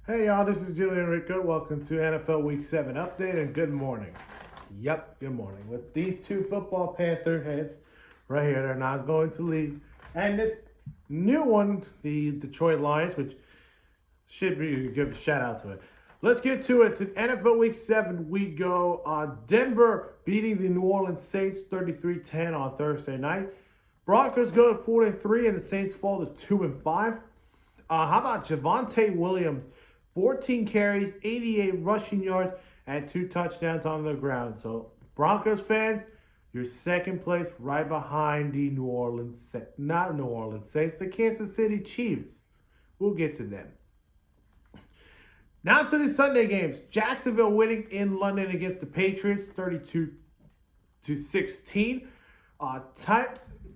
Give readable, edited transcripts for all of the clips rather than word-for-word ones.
Hey y'all, this is Julian Rico. Welcome to NFL Week 7 update and good morning. Yep, good morning. With these two football Panther heads right here, they're not going to leave. And this new one, the Detroit Lions, which should be give a shout out to it. Let's get to it. To NFL Week 7, we go Denver beating the New Orleans Saints 33-10 on Thursday night. Broncos go 4-3 and the Saints fall to 2-5. How about Javonte Williams? 14 carries, 88 rushing yards, and 2 touchdowns on the ground. So, Broncos fans, you're second place right behind the not New Orleans Saints, the Kansas City Chiefs. We'll get to them. Now to the Sunday games. Jacksonville winning in London against the Patriots, 32-16.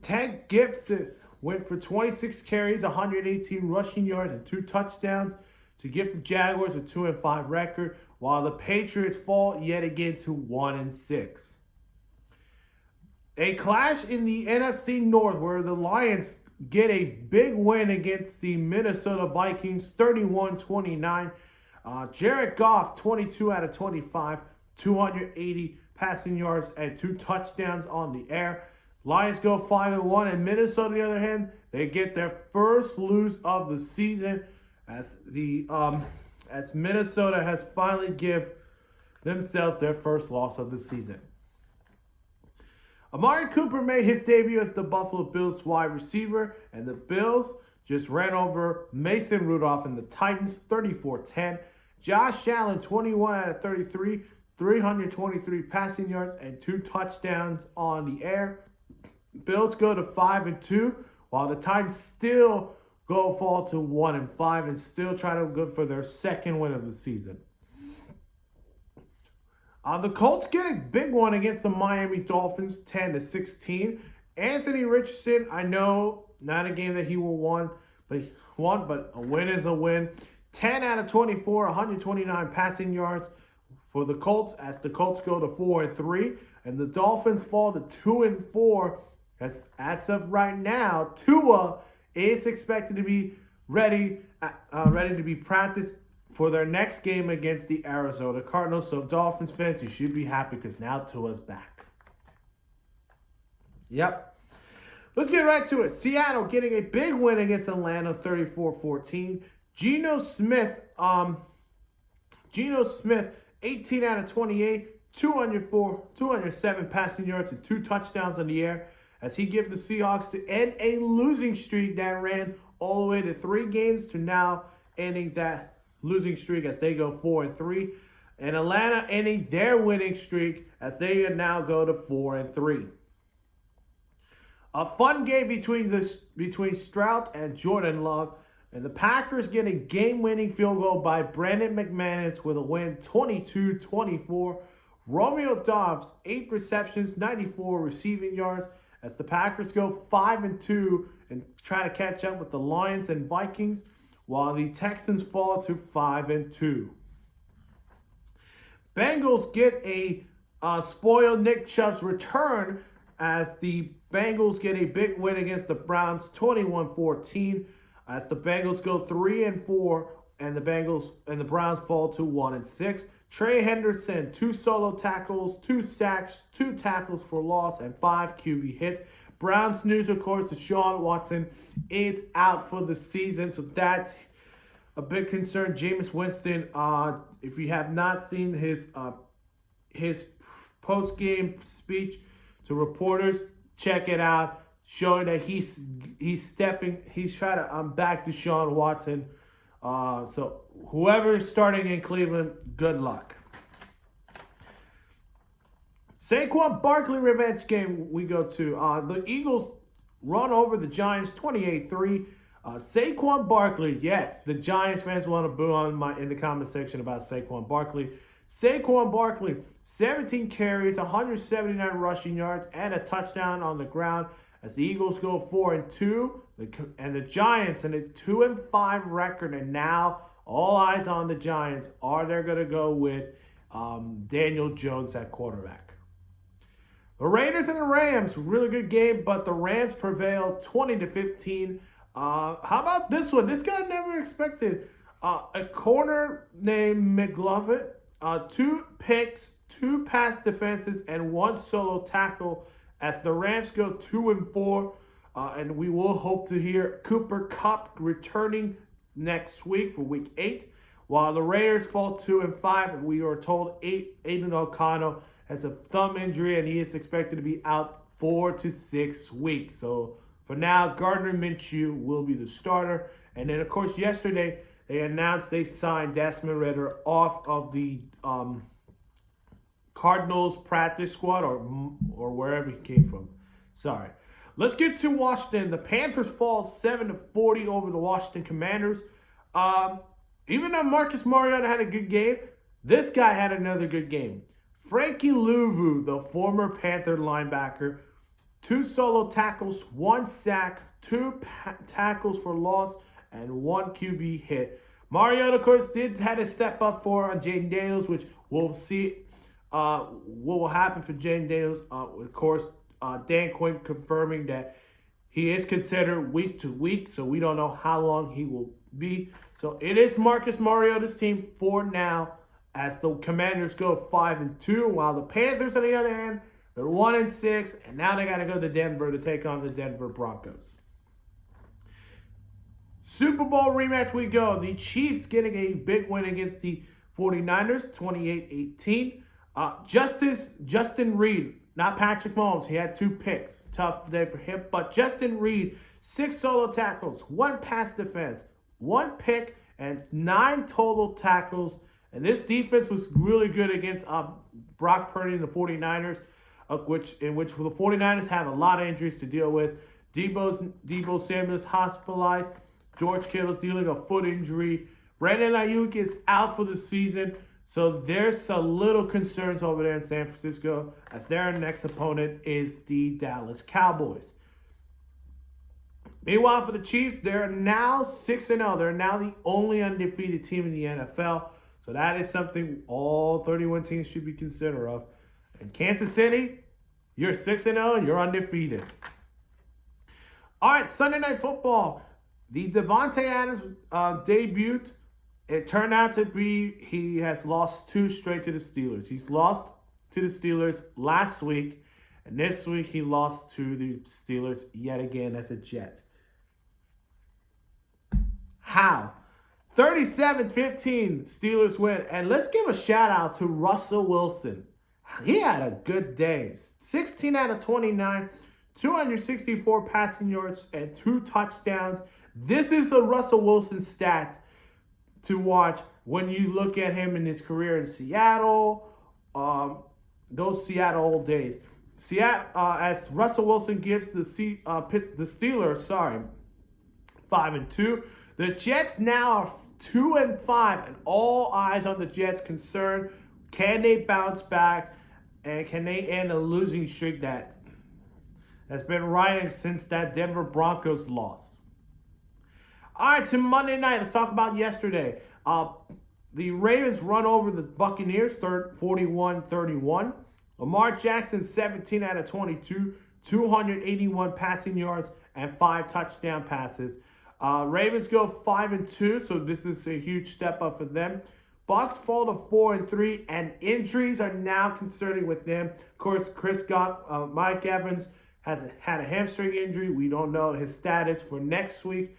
Ted Gibson went for 26 carries, 118 rushing yards, and 2 touchdowns to give the Jaguars a 2-5 record, while the Patriots fall yet again to 1-6. A clash in the NFC North where the Lions get a big win against the Minnesota Vikings, 31-29. Jared Goff, 22 out of 25, 280 passing yards, and 2 touchdowns on the air. Lions go 5-1, and Minnesota, on the other hand, they get their first lose of the season as Minnesota has finally give themselves their first loss of the season. Amari Cooper made his debut as the Buffalo Bills wide receiver, and the Bills just ran over Mason Rudolph and the Titans 34-10. Josh Allen, 21 out of 33, 323 passing yards, and 2 touchdowns on the air. Bills go to 5-2, while the Titans still fall to 1-5 and still try to go for their second win of the season. The Colts get a big one against the Miami Dolphins, 10-16. Anthony Richardson, I know not a game that he will won, but a win is a win. 10 out of 24, 129 passing yards for the Colts as the Colts go to 4-3, and the Dolphins fall to 2-4. As of right now, Tua is expected to be ready to be practiced for their next game against the Arizona Cardinals. So, Dolphins fans, you should be happy because now Tua's back. Yep. Let's get right to it. Seattle getting a big win against Atlanta, 34-14. Geno Smith, 18 out of 28, 207 passing yards and 2 touchdowns in the air, as he gives the Seahawks to end a losing streak that ran all the way to 3 games to now ending that losing streak as they go 4-3. And Atlanta ending their winning streak as they now go to 4-3. A fun game between Stroud and Jordan Love. And the Packers get a game-winning field goal by Brandon McManus with a win 22-24. Romeo Doubs, 8 receptions, 94 receiving yards, as the Packers go 5-2 and try to catch up with the Lions and Vikings, while the Texans fall to 5-2. Bengals get a spoiled Nick Chubb's return as the Bengals get a big win against the Browns, 21-14, as the Bengals go 3-4 and the Browns fall to 1-6. Trey Henderson, 2 solo tackles, 2 sacks, 2 tackles for loss, and 5 QB hits. Browns news, of course, Deshaun Watson is out for the season, so that's a big concern. Jameis Winston, if you have not seen his post-game speech to reporters, check it out, showing that he's trying to back Deshaun Watson. So whoever is starting in Cleveland, good luck. Saquon Barkley revenge game we go to. The Eagles run over the Giants 28-3. Saquon Barkley, yes, the Giants fans want to boo in the comment section about Saquon Barkley. Saquon Barkley, 17 carries, 179 rushing yards, and a touchdown on the ground as the Eagles go 4-2, and the Giants in a 2-5 record, and now all eyes on the Giants. Are they going to go with Daniel Jones at quarterback? The Raiders and the Rams, really good game, but the Rams prevailed 20-15. How about this one? This guy never expected. A corner named McLovin, 2 picks, 2 pass defenses, and 1 solo tackle as the Rams go 2-4. And we will hope to hear Cooper Kupp returning next week for Week 8. While the Raiders fall 2-5, we are told Aiden O'Connell has a thumb injury and he is expected to be out 4 to 6 weeks. So for now, Gardner Minshew will be the starter. And then, of course, yesterday they announced they signed Desmond Ridder off of the Cardinals practice squad or wherever he came from. Sorry. Let's get to Washington. The Panthers fall 7-40 over the Washington Commanders. Even though Marcus Mariota had a good game, this guy had another good game. Frankie Louvu, the former Panther linebacker, 2 solo tackles, 1 sack, 2 tackles for loss, and 1 QB hit. Mariota, of course, did had to step up for Jaden Daniels, which we'll see what will happen for Jaden Daniels. Of course, Dan Quinn confirming that he is considered week to week, so we don't know how long he will be. So it is Marcus Mariota's team for now as the Commanders go 5-2, while the Panthers, on the other hand, they're 1-6, and now they got to go to Denver to take on the Denver Broncos. Super Bowl rematch we go. The Chiefs getting a big win against the 49ers, 28-18. Justin Reed, not Patrick Mahomes. He had 2 picks. Tough day for him. But Justin Reed, 6 solo tackles, 1 pass defense, 1 pick, and 9 total tackles. And this defense was really good against Brock Purdy and the 49ers, in which the 49ers have a lot of injuries to deal with. Deebo Samuel's hospitalized. George Kittle's dealing a foot injury. Brandon Ayuk is out for the season. So there's a little concerns over there in San Francisco as their next opponent is the Dallas Cowboys. Meanwhile, for the Chiefs, they're now 6-0. They're now the only undefeated team in the NFL. So that is something all 31 teams should be considerate of. And Kansas City, you're 6-0 and you're undefeated. All right, Sunday Night Football. The Devontae Adams debuted. It turned out to be he has lost 2 straight to the Steelers. He's lost to the Steelers last week, and this week he lost to the Steelers yet again as a Jet. How? 37-15 Steelers win. And let's give a shout out to Russell Wilson. He had a good day. 16 out of 29, 264 passing yards, and 2 touchdowns. This is a Russell Wilson stat to watch when you look at him in his career in Seattle, those Seattle old days. As Russell Wilson gives the Steelers, 5-2. The Jets now are 2-5, and all eyes on the Jets concerned. Can they bounce back, and can they end a losing streak that's been riding since that Denver Broncos loss? All right, to Monday night. Let's talk about yesterday. The Ravens run over the Buccaneers 41-31. Lamar Jackson, 17 out of 22, 281 passing yards, and 5 touchdown passes. Ravens go 5-2, so this is a huge step up for them. Bucs fall to 4-3, and injuries are now concerning with them. Of course, Mike Evans has had a hamstring injury. We don't know his status for next week.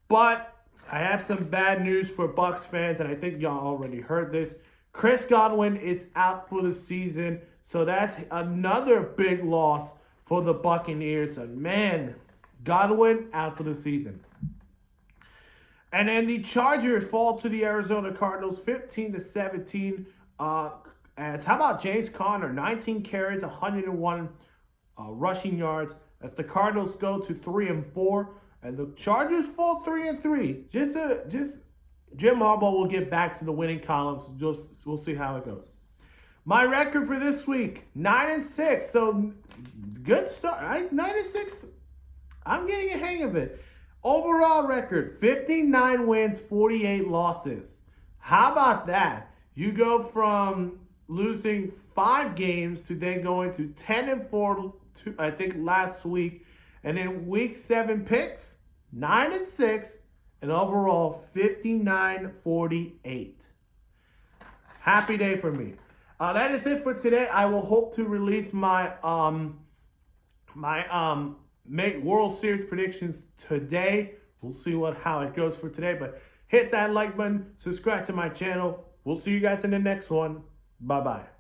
But I have some bad news for Bucs fans, and I think y'all already heard this. Chris Godwin is out for the season, so that's another big loss for the Buccaneers. And man, Godwin out for the season. And then the Chargers fall to the Arizona Cardinals 15-17. How about James Conner? 19 carries, 101 rushing yards. As the Cardinals go to 3-4. And the Chargers fall 3-3. Just Jim Harbaugh will get back to the winning columns. We'll see how it goes. My record for this week, 9-6. So good start. 9-6. I'm getting a hang of it. Overall record, 59 wins, 48 losses. How about that? You go from losing 5 games to then going to 10-4, I think last week. And then week 7 picks, 9-6, and overall 59-48. Happy day for me. That is it for today. I will hope to release my World Series predictions today. We'll see how it goes for today. But hit that like button, subscribe to my channel. We'll see you guys in the next one. Bye-bye.